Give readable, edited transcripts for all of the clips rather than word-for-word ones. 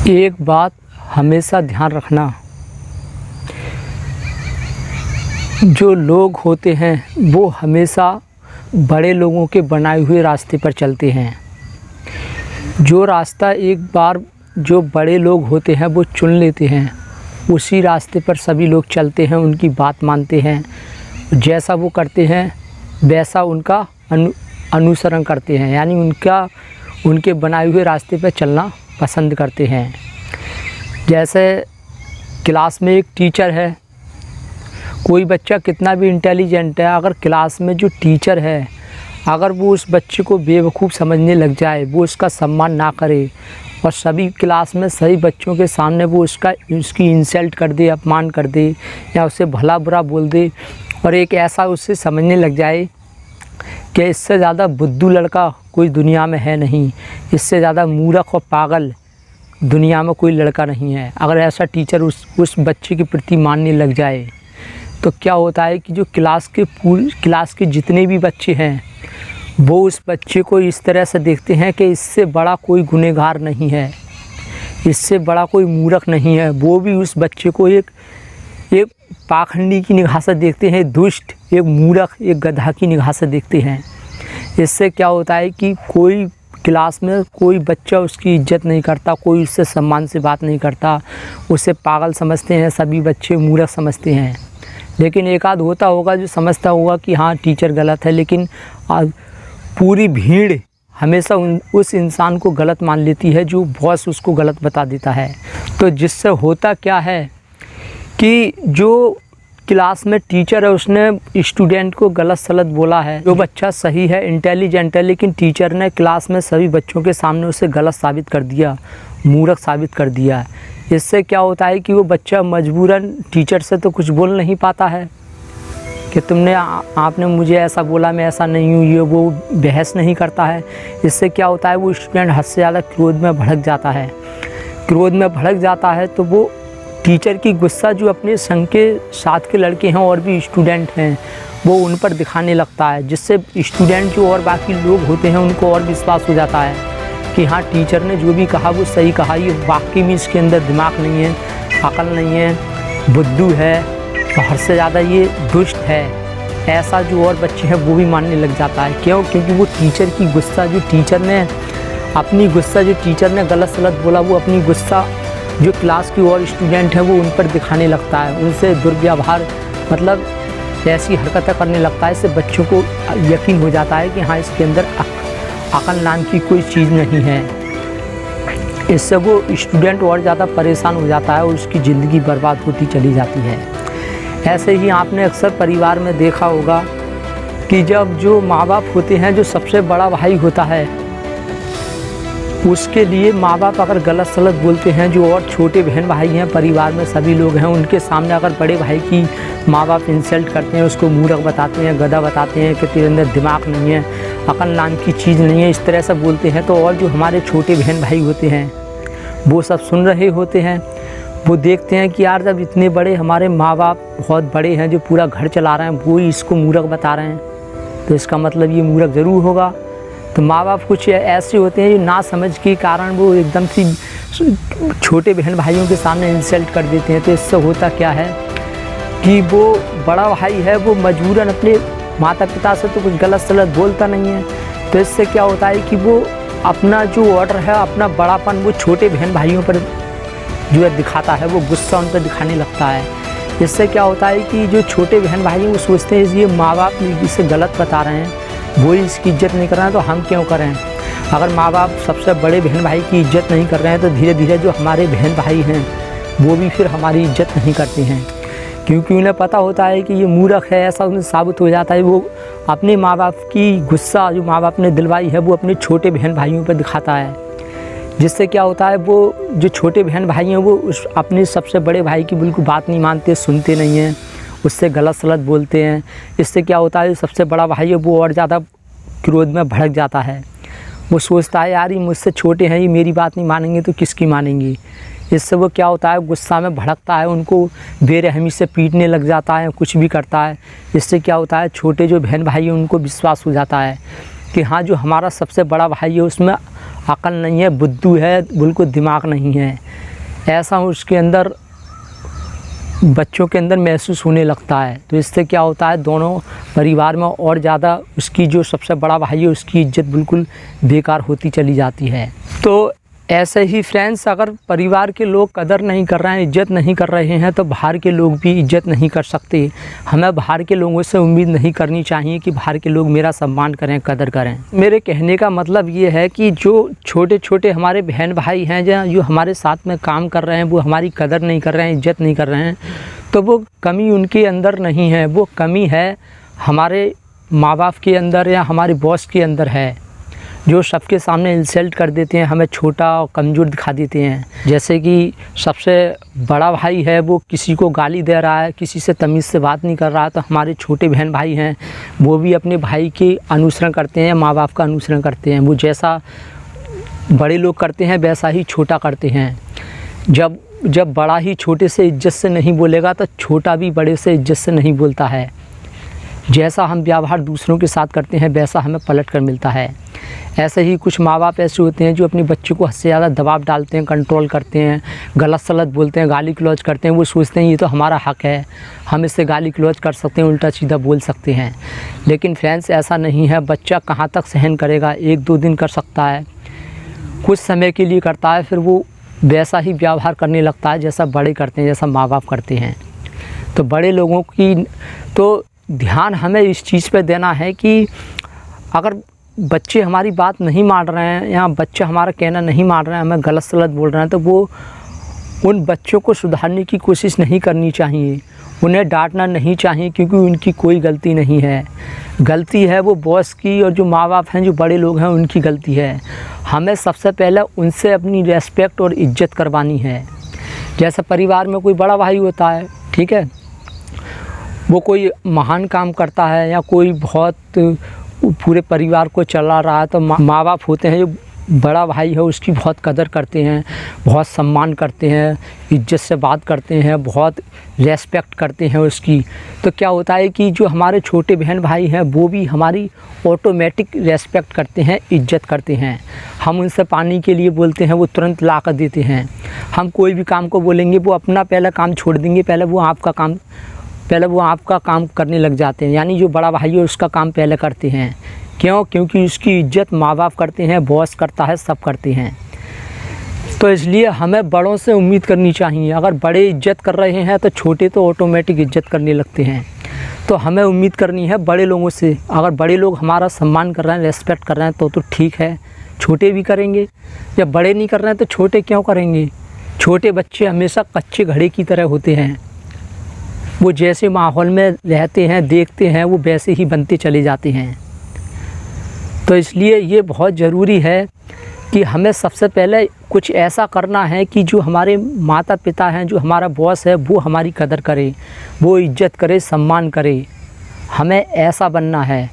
एक बात हमेशा ध्यान रखना, जो लोग होते हैं वो हमेशा बड़े लोगों के बनाए हुए रास्ते पर चलते हैं। जो रास्ता एक बार जो बड़े लोग होते हैं वो चुन लेते हैं, उसी रास्ते पर सभी लोग चलते हैं, उनकी बात मानते हैं, जैसा वो करते हैं वैसा उनका अनुसरण करते हैं, यानी उनके बनाए हुए रास्ते पर चलना पसंद करते हैं। जैसे क्लास में एक टीचर है, कोई बच्चा कितना भी इंटेलिजेंट है, अगर क्लास में जो टीचर है अगर वो उस बच्चे को बेवकूफ़ समझने लग जाए, वो उसका सम्मान ना करे और सभी क्लास में सही बच्चों के सामने वो उसकी इंसल्ट कर दे, अपमान कर दे या उससे भला बुरा बोल दे और एक ऐसा उससे समझने लग जाए कि इससे ज़्यादा बुद्धू लड़का कोई दुनिया में है नहीं, इससे ज़्यादा मूर्ख और पागल दुनिया में कोई लड़का नहीं है। अगर ऐसा टीचर उस बच्चे के प्रति मानने लग जाए तो क्या होता है कि जो क्लास के जितने भी बच्चे हैं वो उस बच्चे को इस तरह से देखते हैं कि इससे बड़ा कोई गुनहगार नहीं है, इससे बड़ा कोई मूर्ख नहीं है। वो भी उस बच्चे को एक पाखंडी की निगाह से देखते हैं, दुष्ट, एक मूर्ख, एक गधा की निगाह से देखते हैं। इससे क्या होता है कि कोई क्लास में कोई बच्चा उसकी इज्जत नहीं करता, कोई उससे सम्मान से बात नहीं करता, उसे पागल समझते हैं, सभी बच्चे मूर्ख समझते हैं। लेकिन एक आध होता होगा जो समझता होगा कि हाँ टीचर गलत है, लेकिन पूरी भीड़ हमेशा उस इंसान को गलत मान लेती है जो बॉस उसको गलत बता देता है। तो जिससे होता क्या है कि जो क्लास में टीचर है उसने स्टूडेंट को गलत सलत बोला है, जो बच्चा सही है, इंटेलिजेंट है, लेकिन टीचर ने क्लास में सभी बच्चों के सामने उसे गलत साबित कर दिया, मूर्ख साबित कर दिया। इससे क्या होता है कि वो बच्चा मजबूरन टीचर से तो कुछ बोल नहीं पाता है कि आपने मुझे ऐसा बोला, मैं ऐसा नहीं हूँ, ये वो बहस नहीं करता है। इससे क्या होता है वो स्टूडेंट हद से ज़्यादा क्रोध में भड़क जाता है। क्रोध में भड़क जाता है तो वो टीचर की गुस्सा जो अपने संग के साथ के लड़के हैं और भी स्टूडेंट हैं वो उन पर दिखाने लगता है, जिससे स्टूडेंट जो और बाकी लोग होते हैं उनको और विश्वास हो जाता है कि हाँ टीचर ने जो भी कहा वो सही कहा, ये वाकई में इसके अंदर दिमाग नहीं है, अकल नहीं है, बुद्धू है और हद से ज़्यादा ये दुष्ट है। ऐसा जो और बच्चे हैं वो भी मानने लग जाता है। क्यों? क्योंकि वो टीचर की गुस्सा जो टीचर ने गलत सलत बोला, वो अपनी गुस्सा जो क्लास की और स्टूडेंट हैं वो उन पर दिखाने लगता है, उनसे दुर्व्यवहार मतलब ऐसी हरकतें करने लगता है। इससे बच्चों को यकीन हो जाता है कि हाँ इसके अंदर अकल नाम की कोई चीज़ नहीं है। इससे वो स्टूडेंट और ज़्यादा परेशान हो जाता है और उसकी ज़िंदगी बर्बाद होती चली जाती है। ऐसे ही आपने अक्सर परिवार में देखा होगा कि जब जो माँ बाप होते हैं, जो सबसे बड़ा भाई होता है, उसके लिए माँ बाप अगर गलत सलत बोलते हैं, जो और छोटे बहन भाई हैं परिवार में सभी लोग हैं, उनके सामने अगर बड़े भाई की माँ बाप इंसल्ट करते हैं, उसको मूर्ख बताते हैं, गधा बताते हैं कि तेरे अंदर दिमाग नहीं है, अकल नाम की चीज़ नहीं है, इस तरह से बोलते हैं, तो और जो हमारे छोटे बहन भाई होते हैं वो सब सुन रहे होते हैं। वो देखते हैं कि यार जब इतने बड़े हमारे माँ बाप बहुत बड़े हैं जो पूरा घर चला रहे हैं, वो ही इसको मूर्ख बता रहे हैं, तो इसका मतलब ये मूर्ख ज़रूर होगा। तो माँ बाप कुछ ऐसे होते हैं जो ना समझ के कारण वो एकदम से छोटे बहन भाइयों के सामने इंसल्ट कर देते हैं। तो इससे होता क्या है कि वो बड़ा भाई है वो मजबूरन अपने माता पिता से तो कुछ गलत सलत बोलता नहीं है। तो इससे क्या होता है कि वो अपना जो ऑर्डर है, अपना बड़ापन वो छोटे बहन भाइयों पर जो है दिखाता है, वो गुस्सा उन पर दिखाने लगता है। इससे क्या होता है कि जो छोटे बहन भाई हैं वो सोचते हैं ये माँ बाप इसे गलत बता रहे हैं, वो इसकी इज्जत नहीं कर रहे हैं तो हम क्यों करें। अगर माँ बाप सबसे बड़े बहन भाई की इज्जत नहीं कर रहे हैं तो धीरे धीरे जो हमारे बहन भाई हैं वो भी फिर हमारी इज्जत नहीं करते हैं, क्योंकि उन्हें पता होता है कि ये मूर्ख है, ऐसा उन्हें साबित हो जाता है। वो अपने माँ बाप की गुस्सा जो माँ बाप ने दिलवाई है वो अपने छोटे बहन भाइयों पर दिखाता है, जिससे क्या होता है वो जो छोटे बहन भाई हैं वो अपने सबसे बड़े भाई की बिल्कुल बात नहीं मानते, सुनते नहीं हैं, उससे गलत सलत बोलते हैं। इससे क्या होता है सबसे बड़ा भाई है वो और ज़्यादा क्रोध में भड़क जाता है। वो सोचता है यार ये मुझसे छोटे हैं, ये मेरी बात नहीं मानेंगे तो किसकी मानेंगी। इससे वो क्या होता है गुस्सा में भड़कता है, उनको बेरहमी से पीटने लग जाता है, कुछ भी करता है। इससे क्या होता है छोटे जो बहन भाई हैं उनको विश्वास हो जाता है कि हाँ जो हमारा सबसे बड़ा भाई है उसमें अकल नहीं है, बुद्धू है, बिल्कुल दिमाग नहीं है, ऐसा उसके अंदर बच्चों के अंदर महसूस होने लगता है। तो इससे क्या होता है, दोनों परिवार में और ज़्यादा उसकी जो सबसे बड़ा भाई है उसकी इज्जत बिल्कुल बेकार होती चली जाती है। तो ऐसे ही फ्रेंड्स, अगर परिवार के लोग कदर नहीं कर रहे हैं, इज्जत नहीं कर रहे हैं, तो बाहर के लोग भी इज्जत नहीं कर सकते। हमें बाहर के लोगों से उम्मीद नहीं करनी चाहिए कि बाहर के लोग मेरा सम्मान करें, कदर करें। मेरे कहने का मतलब ये है कि जो छोटे छोटे हमारे बहन भाई हैं जो हमारे साथ में काम कर रहे हैं, वो हमारी कदर नहीं कर रहे हैं, इज्जत नहीं कर रहे हैं, तो वो कमी उनके अंदर नहीं है, वो कमी है हमारे माँ बाप के अंदर या हमारे बॉस के अंदर है, जो सबके सामने इंसल्ट कर देते हैं, हमें छोटा और कमज़ोर दिखा देते हैं। जैसे कि सबसे बड़ा भाई है वो किसी को गाली दे रहा है, किसी से तमीज़ से बात नहीं कर रहा है, तो हमारे छोटे बहन भाई हैं वो भी अपने भाई के अनुसरण करते हैं, माँ बाप का अनुसरण करते हैं। वो जैसा बड़े लोग करते हैं वैसा ही छोटा करते हैं। जब बड़ा ही छोटे से इज्जत से नहीं बोलेगा तो छोटा भी बड़े से इज्जत से नहीं बोलता है। जैसा हम व्यवहार दूसरों के साथ करते हैं वैसा हमें पलट कर मिलता है। ऐसे ही कुछ माँ बाप ऐसे होते हैं जो अपने बच्चों को हद से ज़्यादा दबाव डालते हैं, कंट्रोल करते हैं, गलत सलत बोलते हैं, गाली गलौज करते हैं। वो सोचते हैं ये तो हमारा हक़ है, हम इससे गाली गलौज कर सकते हैं, उल्टा सीधा बोल सकते हैं। लेकिन फ्रेंड्स ऐसा नहीं है। बच्चा कहाँ तक सहन करेगा, 1-2 दिन कर सकता है, कुछ समय के लिए करता है, फिर वो वैसा ही व्यवहार करने लगता है जैसा बड़े करते हैं, जैसा माँ बाप करते हैं। तो बड़े लोगों की तो ध्यान हमें इस चीज़ पे देना है कि अगर बच्चे हमारी बात नहीं मान रहे हैं या बच्चे हमारा कहना नहीं मान रहे हैं, हमें गलत सलत बोल रहे हैं, तो वो उन बच्चों को सुधारने की कोशिश नहीं करनी चाहिए, उन्हें डांटना नहीं चाहिए, क्योंकि उनकी कोई गलती नहीं है। गलती है वो बॉस की और जो माँ बाप हैं, जो बड़े लोग हैं, उनकी गलती है। हमें सबसे पहले उनसे अपनी रेस्पेक्ट और इज्जत करवानी है। जैसे परिवार में कोई बड़ा भाई होता है, ठीक है, वो कोई महान काम करता है या कोई बहुत पूरे परिवार को चला रहा है, तो माँ बाप होते हैं जो बड़ा भाई है उसकी बहुत कदर करते हैं, बहुत सम्मान करते हैं, इज्जत से बात करते हैं, बहुत रेस्पेक्ट करते हैं उसकी। तो क्या होता है कि जो हमारे छोटे बहन भाई हैं वो भी हमारी ऑटोमेटिक रेस्पेक्ट करते हैं, इज्जत करते हैं। हम उनसे पानी के लिए बोलते हैं, वो तुरंत ला कर देते हैं। हम कोई भी काम को बोलेंगे वो अपना पहला काम छोड़ देंगे, पहले वो आपका काम करने लग जाते हैं। यानी जो बड़ा भाई है उसका काम पहले करते हैं। क्यों? क्योंकि उसकी इज्जत माँ बाप करते हैं, बॉस करता है, सब करते हैं। तो इसलिए हमें बड़ों से उम्मीद करनी चाहिए। अगर बड़े इज्जत कर रहे हैं तो छोटे तो ऑटोमेटिक इज्जत करने लगते हैं। तो हमें उम्मीद करनी है बड़े लोगों से। अगर बड़े लोग हमारा सम्मान कर रहे हैं, रेस्पेक्ट कर रहे हैं तो ठीक है, छोटे भी करेंगे। जब बड़े नहीं कर रहे हैं तो छोटे क्यों करेंगे? छोटे बच्चे हमेशा कच्चे घड़े की तरह होते हैं। वो जैसे माहौल में रहते हैं, देखते हैं, वो वैसे ही बनते चले जाते हैं। तो इसलिए ये बहुत ज़रूरी है कि हमें सबसे पहले कुछ ऐसा करना है कि जो हमारे माता पिता हैं, जो हमारा बॉस है, वो हमारी कदर करे, वो इज्जत करे, सम्मान करे। हमें ऐसा बनना है।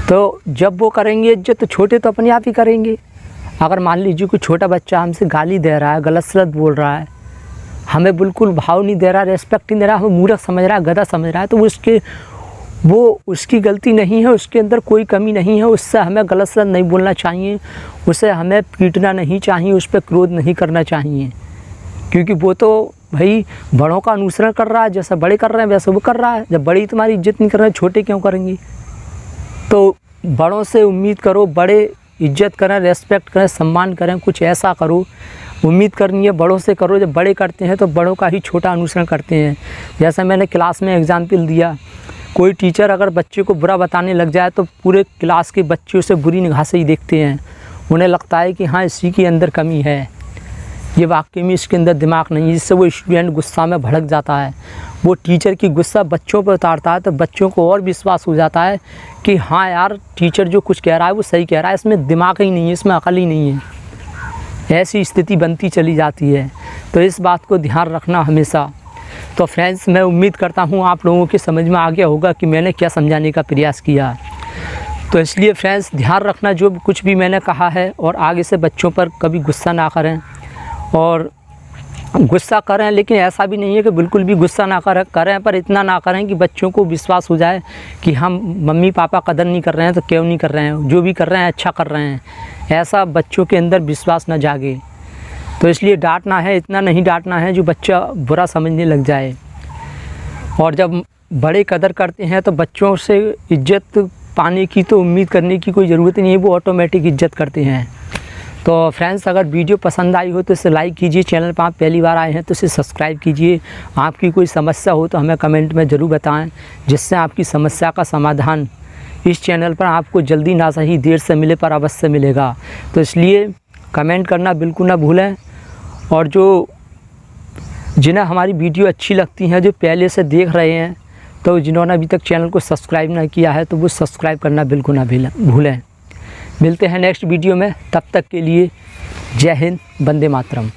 तो जब वो करेंगे इज्जत, तो छोटे तो अपने आप ही करेंगे। अगर मान लीजिए कोई छोटा बच्चा हमसे गाली दे रहा है, गलत सलत बोल रहा है, हमें बिल्कुल भाव नहीं दे रहा, रेस्पेक्ट नहीं दे रहा, हमें मूर्ख समझ रहा है, गधा समझ रहा है, तो वो उसकी गलती नहीं है, उसके अंदर कोई कमी नहीं है। उससे हमें गलत सलत नहीं बोलना चाहिए, उसे हमें पीटना नहीं चाहिए, उस पर क्रोध नहीं करना चाहिए, क्योंकि वो तो भाई बड़ों का अनुसरण कर रहा है। जैसा बड़े कर रहे हैं वैसा वो कर रहा है। जब बड़े तुम्हारी इज्जत नहीं कर रहे हैं, छोटे क्यों करेंगे? तो बड़ों से उम्मीद करो, बड़े इज्जत करें, रेस्पेक्ट करें, सम्मान करें, कुछ ऐसा करो। उम्मीद करनी है बड़ों से करो। जब बड़े करते हैं तो बड़ों का ही छोटा अनुसरण करते हैं। जैसा मैंने क्लास में एग्जाम्पल दिया, कोई टीचर अगर बच्चे को बुरा बताने लग जाए तो पूरे क्लास के बच्चे उसे बुरी निगाह से ही देखते हैं। उन्हें लगता है कि हाँ, इसी के अंदर कमी है, ये वाकई में इसके अंदर दिमाग नहीं है, जिससे वो स्टूडेंट गुस्सा में भड़क जाता है। वो टीचर की गुस्सा बच्चों पर उतारता है तो बच्चों को और विश्वास हो जाता है कि हाँ यार, टीचर जो कुछ कह रहा है वो सही कह रहा है, इसमें दिमाग ही नहीं है, इसमें अकल ही नहीं है। ऐसी स्थिति बनती चली जाती है। तो इस बात को ध्यान रखना हमेशा। तो फ्रेंड्स, मैं उम्मीद करता हूँ आप लोगों के समझ में आ गया होगा कि मैंने क्या समझाने का प्रयास किया। तो इसलिए फ्रेंड्स, ध्यान रखना जो कुछ भी मैंने कहा है, और आगे से बच्चों पर कभी गुस्सा ना करें। और गुस्सा करें, लेकिन ऐसा भी नहीं है कि बिल्कुल भी गुस्सा ना करें, पर इतना ना करें कि बच्चों को विश्वास हो जाए कि हम मम्मी पापा कदर नहीं कर रहे हैं तो क्यों नहीं कर रहे हैं, जो भी कर रहे हैं अच्छा कर रहे हैं, ऐसा बच्चों के अंदर विश्वास ना जागे। तो इसलिए डांटना है, इतना नहीं डांटना है जो बच्चा बुरा समझने लग जाए। और जब बड़े कदर करते हैं तो बच्चों से इज्जत पाने की तो उम्मीद करने की कोई ज़रूरत नहीं है, वो ऑटोमेटिक इज्जत करते हैं। तो फ्रेंड्स, अगर वीडियो पसंद आई हो तो इसे लाइक कीजिए, चैनल पर आप पहली बार आए हैं तो इसे सब्सक्राइब कीजिए। आपकी कोई समस्या हो तो हमें कमेंट में ज़रूर बताएं, जिससे आपकी समस्या का समाधान इस चैनल पर आपको जल्दी ना सही देर से मिले पर अवश्य मिलेगा। तो इसलिए कमेंट करना बिल्कुल ना भूलें। और जो जिन्हें हमारी वीडियो अच्छी लगती हैं, जो पहले से देख रहे हैं, तो जिन्होंने अभी तक चैनल को सब्सक्राइब ना किया है तो वो सब्सक्राइब करना बिल्कुल ना भूलें। मिलते हैं नेक्स्ट वीडियो में, तब तक के लिए जय हिंद, वंदे मातरम।